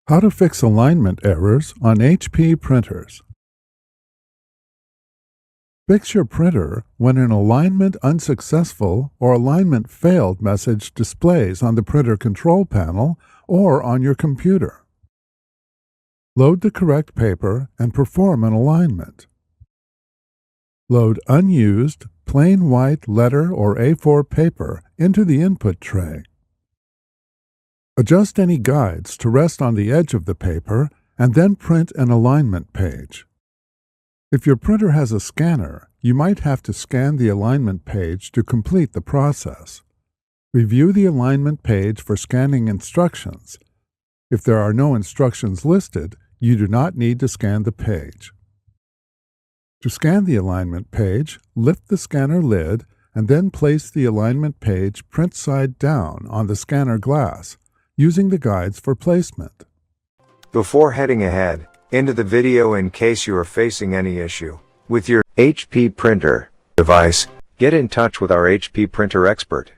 How to fix alignment errors on HP printers. Fix your printer when an alignment unsuccessful or alignment failed message displays on the printer control panel or on your computer. Load the correct paper and perform an alignment. Load unused, plain white letter or A4 paper into the input tray. Adjust any guides to rest on the edge of the paper and then print an alignment page. If your printer has a scanner, you might have to scan the alignment page to complete the process. Review the alignment page for scanning instructions. If there are no instructions listed, you do not need to scan the page. To scan the alignment page, lift the scanner lid and then place the alignment page print side down on the scanner glass, using the guides for placement. Before heading ahead into the video, in case you are facing any issue with your HP printer device, get in touch with our HP printer expert.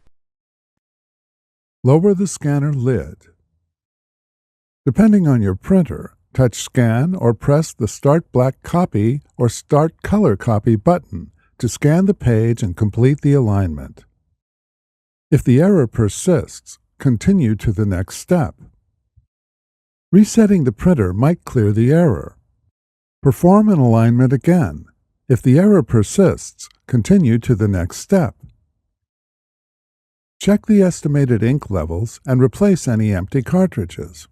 Lower the scanner lid. Depending on your printer, touch Scan or press the Start Black Copy or Start Color Copy button to scan the page and complete the alignment. If the error persists, continue to the next step. Resetting the printer might clear the error. Perform an alignment again. If the error persists, continue to the next step. Check the estimated ink levels and replace any empty cartridges.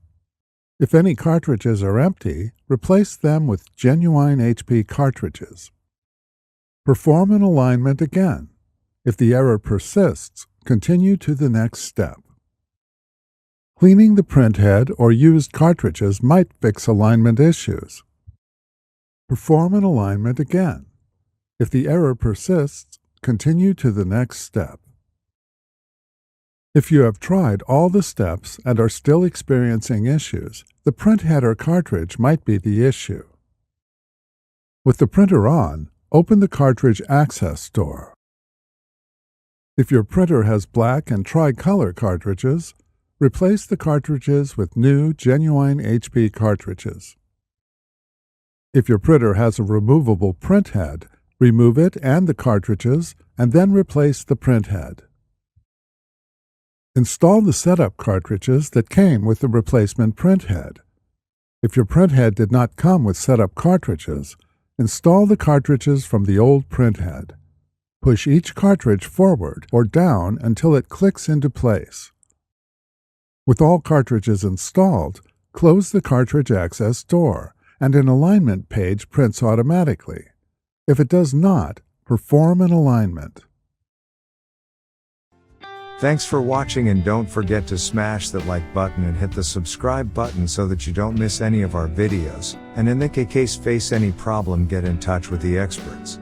If any cartridges are empty, replace them with genuine HP cartridges. Perform an alignment again. If the error persists, continue to the next step. Cleaning the printhead or used cartridges might fix alignment issues. Perform an alignment again. If the error persists, continue to the next step. If you have tried all the steps and are still experiencing issues, the printhead or cartridge might be the issue. With the printer on, open the cartridge access door. If your printer has black and tricolor cartridges, replace the cartridges with new, genuine HP cartridges. If your printer has a removable printhead, remove it and the cartridges, and then replace the printhead. Install the setup cartridges that came with the replacement printhead. If your printhead did not come with setup cartridges, install the cartridges from the old printhead. Push each cartridge forward or down until it clicks into place. With all cartridges installed, close the cartridge access door, and an alignment page prints automatically. If it does not, perform an alignment. Thanks for watching, and don't forget to smash that like button and hit the subscribe button so that you don't miss any of our videos. And in the case face any problem, get in touch with the experts.